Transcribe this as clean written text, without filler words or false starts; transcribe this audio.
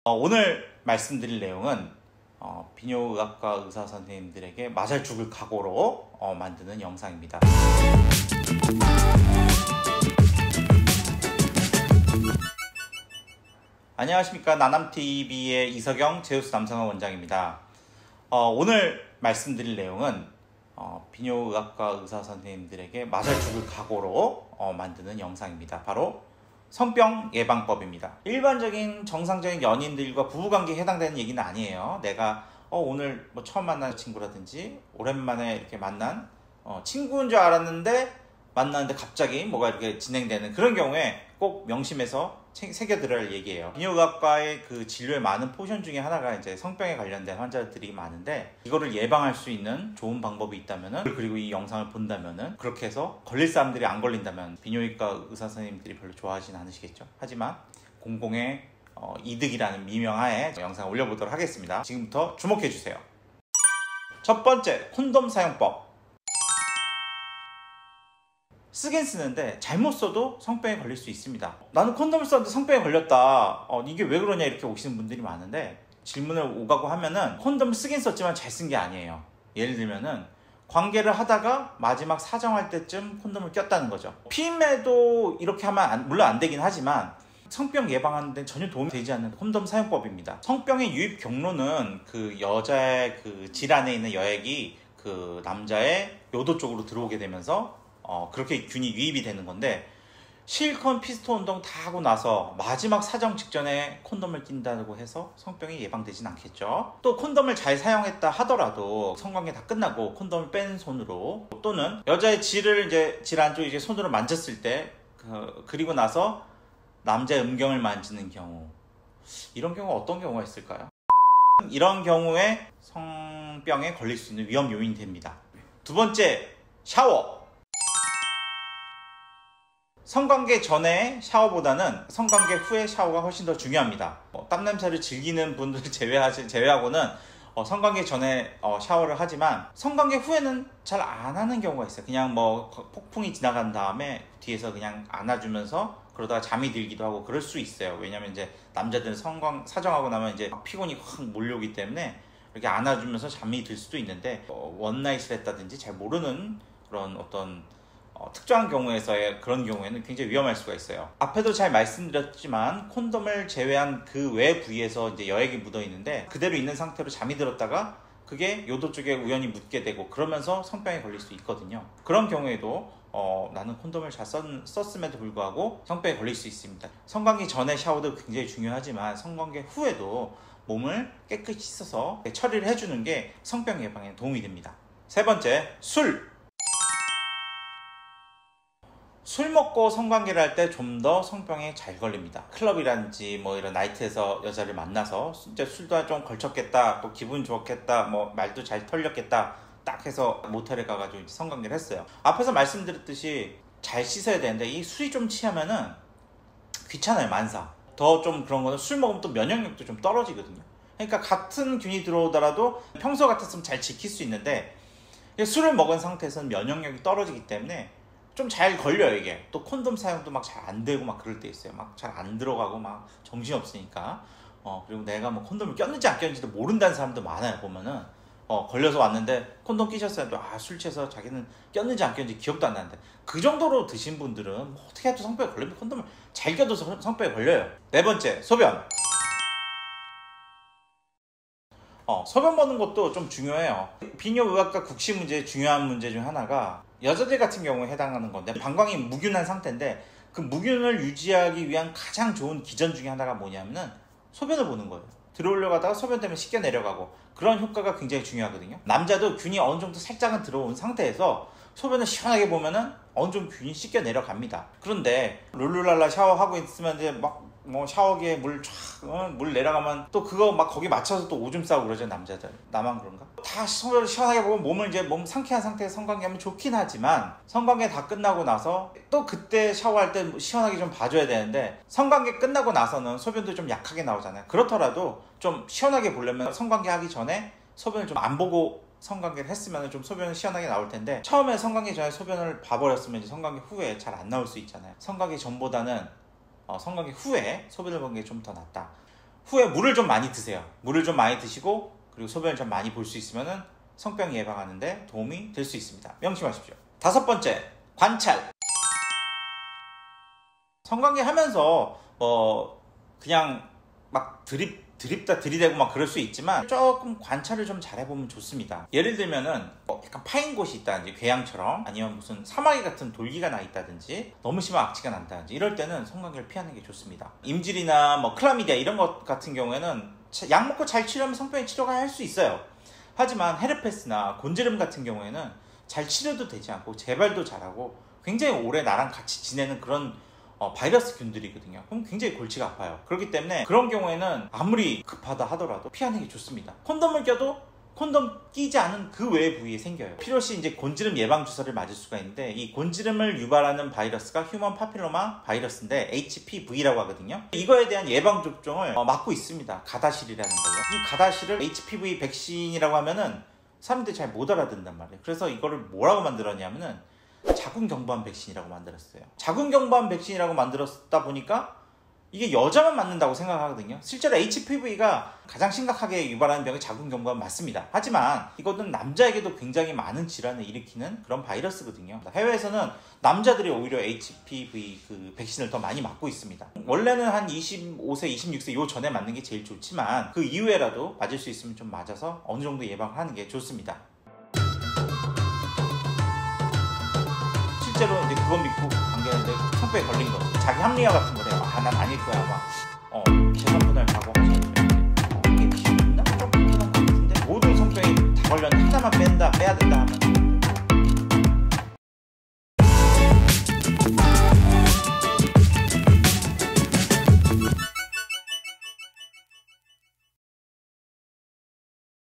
오늘 말씀드릴 내용은 비뇨의학과 의사 선생님들에게 맞아 죽을 각오로 만드는 영상입니다. 안녕하십니까, 나남TV의 이석영 제우스 남성화 원장입니다. 오늘 말씀드릴 내용은 비뇨의학과 의사 선생님들에게 맞아 죽을 각오로 만드는 영상입니다. 바로 성병 예방법입니다. 일반적인 정상적인 연인들과 부부관계에 해당되는 얘기는 아니에요. 내가 오늘 처음 만난 친구라든지 오랜만에 이렇게 만난 친구인 줄 알았는데 만났는데 갑자기 뭐가 이렇게 진행되는 그런 경우에 꼭 명심해서 새겨들어야 할 얘기예요. 비뇨의학과의 그 진료의 많은 포션 중에 하나가 이제 성병에 관련된 환자들이 많은데, 이거를 예방할 수 있는 좋은 방법이 있다면은, 그리고 이 영상을 본다면은, 그렇게 해서 걸릴 사람들이 안 걸린다면 비뇨기과 의사 선생님들이 별로 좋아하진 않으시겠죠. 하지만 공공의 이득이라는 미명하에 영상을 올려보도록 하겠습니다. 지금부터 주목해주세요. 첫 번째, 콘돔 사용법. 쓰긴 쓰는데 잘못 써도 성병에 걸릴 수 있습니다. 나는 콘돔을 썼는데 성병에 걸렸다, 이게 왜 그러냐 이렇게 오시는 분들이 많은데, 질문을 오가고 하면은 콘돔을 쓰긴 썼지만 잘 쓴 게 아니에요. 예를 들면은 관계를 하다가 마지막 사정할 때쯤 콘돔을 꼈다는 거죠. 피임에도 이렇게 하면 물론 안 되긴 하지만 성병 예방하는 데 전혀 도움이 되지 않는 콘돔 사용법입니다. 성병의 유입 경로는 그 여자의 그 질환에 있는 여액이 그 남자의 요도 쪽으로 들어오게 되면서 그렇게 균이 유입이 되는 건데, 실컷 피스톤 운동 다 하고 나서 마지막 사정 직전에 콘돔을 낀다고 해서 성병이 예방되진 않겠죠. 또 콘돔을 잘 사용했다 하더라도 성관계 다 끝나고 콘돔을 뺀 손으로, 또는 여자의 질 안쪽 이제 손으로 만졌을 때 그리고 나서 남자의 음경을 만지는 경우, 이런 경우 어떤 경우가 있을까요? 이런 경우에 성병에 걸릴 수 있는 위험 요인이 됩니다. 두 번째, 샤워. 성관계 전에 샤워보다는 성관계 후에 샤워가 훨씬 더 중요합니다. 땀냄새를 즐기는 분들 제외하고는 성관계 전에 샤워를 하지만 성관계 후에는 잘 안 하는 경우가 있어요. 그냥 폭풍이 지나간 다음에 뒤에서 그냥 안아주면서 그러다가 잠이 들기도 하고 그럴 수 있어요. 왜냐면 이제 남자들은 사정하고 나면 이제 피곤이 확 몰려오기 때문에 이렇게 안아주면서 잠이 들 수도 있는데, 원나잇을 했다든지 잘 모르는 그런 어떤 특정한 경우에서의 그런 경우에는 굉장히 위험할 수가 있어요. 앞에도 잘 말씀드렸지만 콘돔을 제외한 그 외 부위에서 이제 여액이 묻어 있는데, 그대로 있는 상태로 잠이 들었다가 그게 요도 쪽에 우연히 묻게 되고 그러면서 성병에 걸릴 수 있거든요. 그런 경우에도 나는 콘돔을 잘 썼음에도 불구하고 성병에 걸릴 수 있습니다. 성관계 전에 샤워도 굉장히 중요하지만 성관계 후에도 몸을 깨끗이 씻어서 처리를 해주는 게 성병 예방에 도움이 됩니다. 세 번째, 술 먹고 성관계를 할 때 좀 더 성병에 잘 걸립니다. 클럽이라든지 이런 나이트에서 여자를 만나서 진짜 술도 좀 걸쳤겠다, 또 기분 좋겠다, 말도 잘 털렸겠다 딱 해서 모텔에 가가지고 성관계를 했어요. 앞에서 말씀드렸듯이 잘 씻어야 되는데, 이 술이 좀 취하면은 귀찮아요. 만사 더 좀 그런 거는 술 먹으면 또 면역력도 좀 떨어지거든요. 그러니까 같은 균이 들어오더라도 평소 같았으면 잘 지킬 수 있는데, 술을 먹은 상태에서는 면역력이 떨어지기 때문에 좀 잘 걸려요. 이게 또 콘돔 사용도 막 잘 안 되고 막 그럴 때 있어요. 막 잘 안 들어가고 막 정신이 없으니까. 그리고 내가 콘돔을 꼈는지 안 꼈는지도 모른다는 사람도 많아요. 보면은 걸려서 왔는데 콘돔 끼셨어요. 술 취해서 자기는 꼈는지 안 꼈는지 기억도 안 나는데, 그 정도로 드신 분들은 어떻게 해도 성병에 걸리면 콘돔을 잘 껴도 성병에 걸려요. 네 번째, 소변. 소변 보는 것도 좀 중요해요. 비뇨의학과 국시 문제의 중요한 문제 중 하나가 여자들 같은 경우에 해당하는 건데, 방광이 무균한 상태인데 그 무균을 유지하기 위한 가장 좋은 기전 중에 하나가 뭐냐면은 소변을 보는 거예요. 들어오려고 하다가 소변 때문에 씻겨 내려가고, 그런 효과가 굉장히 중요하거든요. 남자도 균이 어느 정도 살짝은 들어온 상태에서 소변을 시원하게 보면은 어느 정도 균이 씻겨 내려갑니다. 그런데 룰루랄라 샤워하고 있으면 이제 샤워기에 물 내려가면 또 그거 거기 맞춰서 또 오줌 싸고 그러죠, 남자들. 나만 그런가? 다 소변을 시원하게 보면 몸 상쾌한 상태에서 성관계하면 좋긴 하지만, 성관계 다 끝나고 나서 또 그때 샤워할 때 시원하게 좀 봐줘야 되는데, 성관계 끝나고 나서는 소변도 좀 약하게 나오잖아요. 그렇더라도 좀 시원하게 보려면 성관계 하기 전에 소변을 좀 안 보고 성관계를 했으면 좀 소변은 시원하게 나올 텐데, 처음에 성관계 전에 소변을 봐버렸으면 이제 성관계 후에 잘 안 나올 수 있잖아요. 성관계 전보다는 성관계 후에 소변을 보는 게 좀 더 낫다. 후에 물을 좀 많이 드세요. 물을 좀 많이 드시고 그리고 소변을 좀 많이 볼 수 있으면은 성병 예방하는데 도움이 될 수 있습니다. 명심하십시오. 5번째, 관찰. 성관계 하면서 그냥 막 드립다 들이대고 막 그럴 수 있지만 조금 관찰을 좀 잘해보면 좋습니다. 예를 들면은 약간 파인 곳이 있다든지 궤양처럼, 아니면 무슨 사마귀 같은 돌기가 나 있다든지 너무 심한 악취가 난다든지 이럴 때는 성관계를 피하는 게 좋습니다. 임질이나 뭐 클라미디아 이런 것 같은 경우에는 약 먹고 잘 치료하면 성병 치료가 할 수 있어요. 하지만 헤르페스나 곤지름 같은 경우에는 잘 치료도 되지 않고 재발도 잘하고 굉장히 오래 나랑 같이 지내는 그런 바이러스 균들이거든요. 그럼 굉장히 골치가 아파요. 그렇기 때문에 그런 경우에는 아무리 급하다 하더라도 피하는 게 좋습니다. 콘돔을 껴도 콘돔 끼지 않은 그 외의 부위에 생겨요. 필요시 이제 곤지름 예방 주사를 맞을 수가 있는데, 이 곤지름을 유발하는 바이러스가 휴먼 파필로마 바이러스인데 HPV라고 하거든요. 이거에 대한 예방 접종을 맞고 있습니다. 가다실이라는 걸로. 이 가다실을 HPV 백신이라고 하면은 사람들이 잘 못 알아듣는단 말이에요. 그래서 이거를 뭐라고 만들었냐면은 자궁경부암 백신이라고 만들었어요. 자궁경부암 백신이라고 만들었다 보니까 이게 여자만 맞는다고 생각하거든요. 실제로 HPV가 가장 심각하게 유발하는 병이 자궁경부암 맞습니다. 하지만 이것은 남자에게도 굉장히 많은 질환을 일으키는 그런 바이러스거든요. 해외에서는 남자들이 오히려 HPV 그 백신을 더 많이 맞고 있습니다. 원래는 한 25세, 26세 요 전에 맞는 게 제일 좋지만 그 이후에라도 맞을 수 있으면 좀 맞아서 어느 정도 예방하는 게 좋습니다. 실제로 이제 그거 믿고 관계하는데 성병에 걸린 거죠. 자기 합리화 같은 걸 해요. 난 아닐 거야. 막 재산분할 가고 하시는데 이게 기분나? 좀 이런 거 같은데 모든 성병이 다 걸렸는데 하나만 빼야 된다